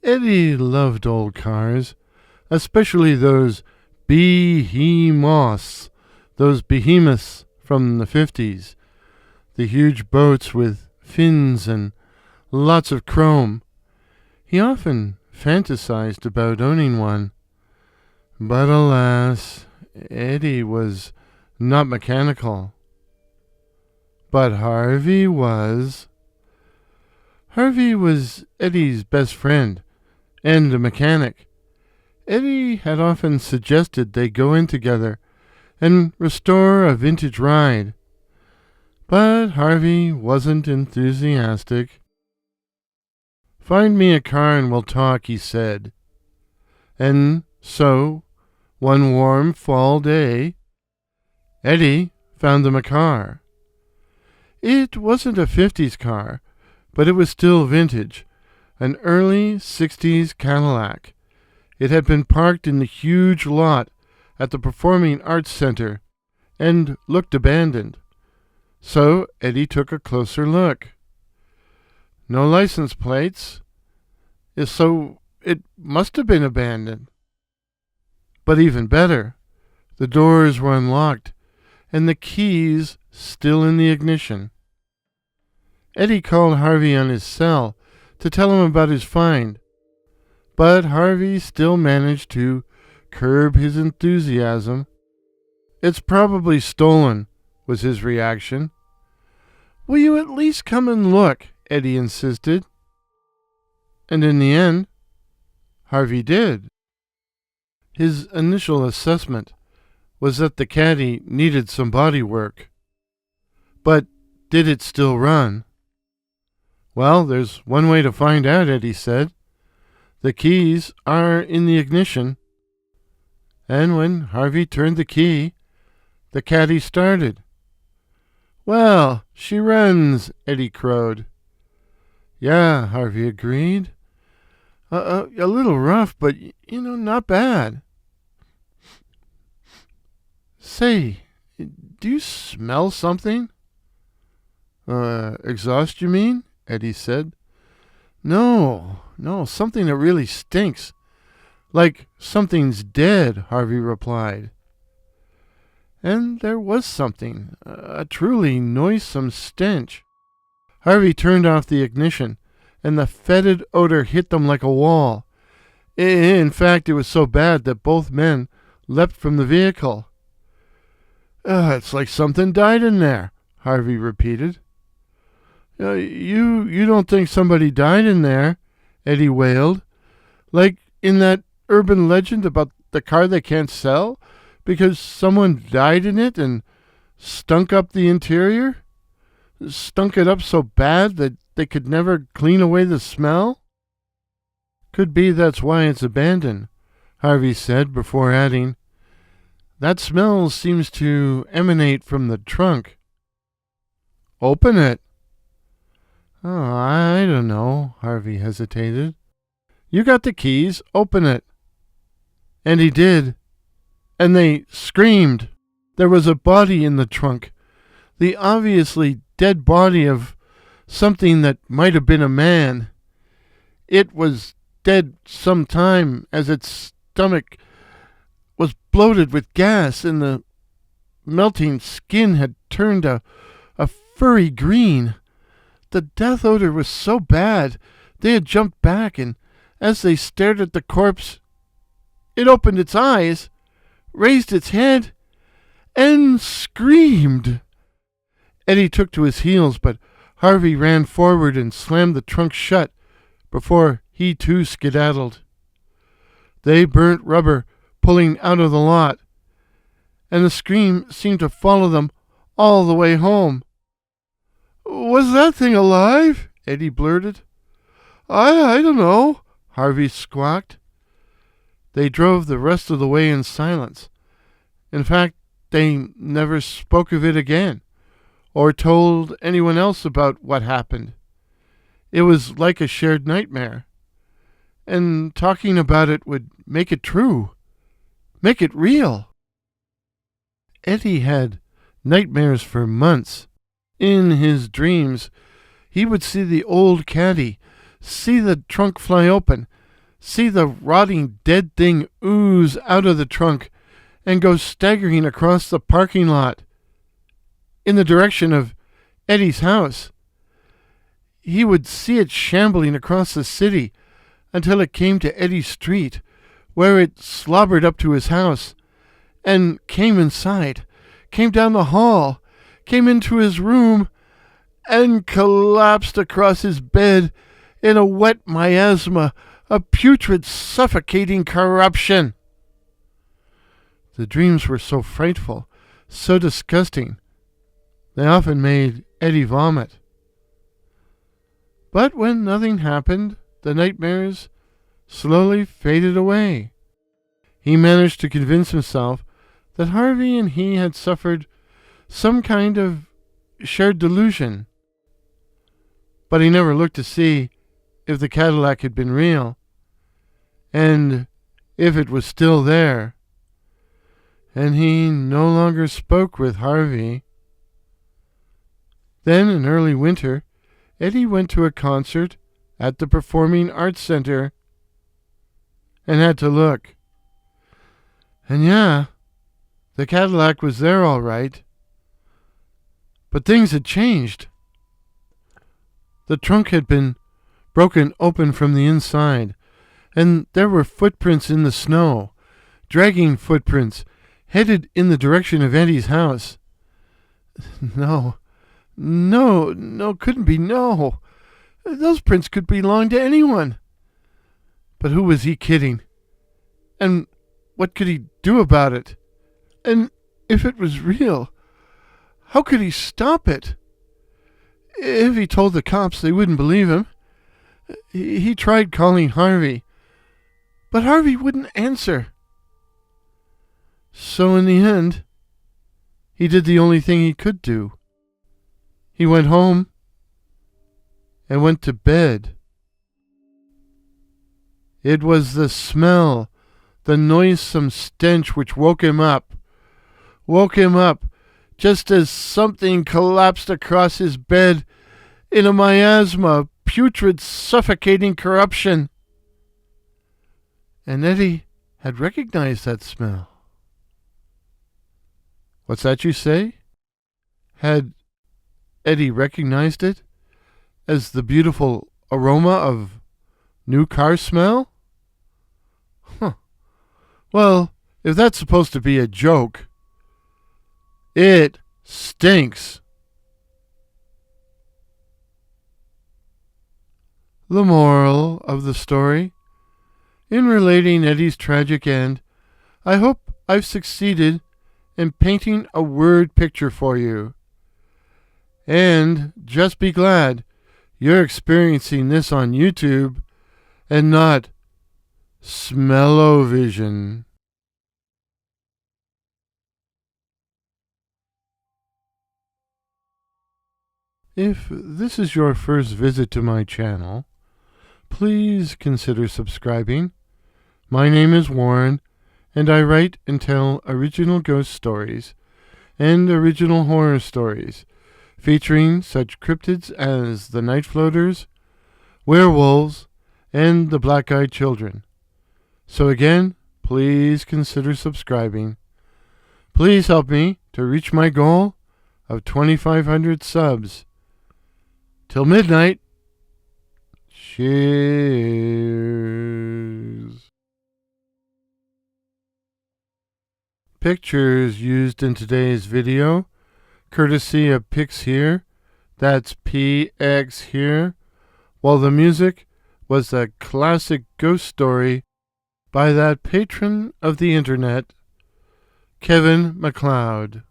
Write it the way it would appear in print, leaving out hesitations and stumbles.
Eddie loved old cars, especially those Behemoths, those Behemoths from the 50s, the huge boats with fins and lots of chrome. He often fantasized about owning one. But alas, Eddie was not mechanical. But Harvey was. Harvey was Eddie's best friend and a mechanic. Eddie had often suggested they go in together and restore a vintage ride. But Harvey wasn't enthusiastic. "Find me a car and we'll talk," he said. And so, one warm fall day, Eddie found them a car. It wasn't a 50s car, but it was still vintage, an early 60s Cadillac. It had been parked in the huge lot at the Performing Arts Center and looked abandoned. So Eddie took a closer look. No license plates, so it must have been abandoned. But even better, the doors were unlocked and the keys still in the ignition. Eddie called Harvey on his cell to tell him about his find, but Harvey still managed to curb his enthusiasm. "It's probably stolen," was his reaction. "Will you at least come and look?" Eddie insisted. And in the end, Harvey did. His initial assessment was that the Caddy needed some body work. But did it still run? "Well, there's one way to find out," Eddie said. "The keys are in the ignition." And when Harvey turned the key, the Caddy started. "Well, she runs," Eddie crowed. "Yeah," Harvey agreed. A little rough, but, not bad." "Say, do you smell something?" Exhaust, you mean?" Eddie said. No, something that really stinks. Like something's dead," Harvey replied. And there was something, a truly noisome stench. Harvey turned off the ignition, and the fetid odor hit them like a wall. In fact, it was so bad that both men leapt from the vehicle. "It's like something died in there," Harvey repeated. You don't think somebody died in there?" Eddie wailed. "Like in that urban legend about the car they can't sell because someone died in it and stunk up the interior? Stunk it up so bad that they could never clean away the smell?" "Could be that's why it's abandoned," Harvey said before adding, "That smell seems to emanate from the trunk." "Open it." "Oh, I don't know," Harvey hesitated. "You got the keys. Open it." And he did. And they screamed. There was a body in the trunk. The obviously dead body of something that might have been a man. It was dead some time, as its stomach was bloated with gas and the melting skin had turned a furry green. The death odor was so bad they had jumped back, and as they stared at the corpse, it opened its eyes, raised its head, and screamed. Eddie took to his heels, but Harvey ran forward and slammed the trunk shut before he too skedaddled. They burnt rubber pulling out of the lot, and the scream seemed to follow them all the way home. "Was that thing alive?" Eddie blurted. I don't know," Harvey squawked. They drove the rest of the way in silence. In fact, they never spoke of it again, or told anyone else about what happened. It was like a shared nightmare, and talking about it would make it true, make it real. Eddie had nightmares for months. In his dreams, he would see the old Caddy, see the trunk fly open, see the rotting dead thing ooze out of the trunk and go staggering across the parking lot in the direction of Eddie's house. He would see it shambling across the city until it came to Eddie's street, where it slobbered up to his house and came inside, came down the hall, came into his room, and collapsed across his bed in a wet miasma, a putrid, suffocating corruption. The dreams were so frightful, so disgusting, they often made Eddie vomit. But when nothing happened, the nightmares slowly faded away. He managed to convince himself that Harvey and he had suffered some kind of shared delusion. But he never looked to see if the Cadillac had been real, and if it was still there. And he no longer spoke with Harvey. Then, in early winter, Eddie went to a concert at the Performing Arts Center and had to look. And yeah, the Cadillac was there all right. But things had changed. The trunk had been broken open from the inside, and there were footprints in the snow, dragging footprints, headed in the direction of Eddie's house. No, couldn't be, no. Those prints could belong to anyone. But who was he kidding? And what could he do about it? And if it was real, how could he stop it? If he told the cops, they wouldn't believe him. He tried calling Harvey, but Harvey wouldn't answer. So in the end, he did the only thing he could do. He went home and went to bed. It was the smell, the noisome stench which woke him up just as something collapsed across his bed in a miasma of putrid, suffocating corruption. And Eddie had recognized that smell. What's that you say? Had Eddie recognized it as the beautiful aroma of new car smell? Well, if that's supposed to be a joke, it stinks. The moral of the story: in relating Eddie's tragic end, I hope I've succeeded in painting a word picture for you. And just be glad you're experiencing this on YouTube and not smell-o-vision. If this is your first visit to my channel, please consider subscribing. My name is Warren, and I write and tell original ghost stories and original horror stories, featuring such cryptids as the Night Floaters, werewolves, and the Black-Eyed Children. So again, please consider subscribing. Please help me to reach my goal of 2,500 subs. Till midnight. Cheers. Pictures used in today's video, courtesy of Pix here, that's PX here, while the music was a classic ghost story by that patron of the internet, Kevin MacLeod.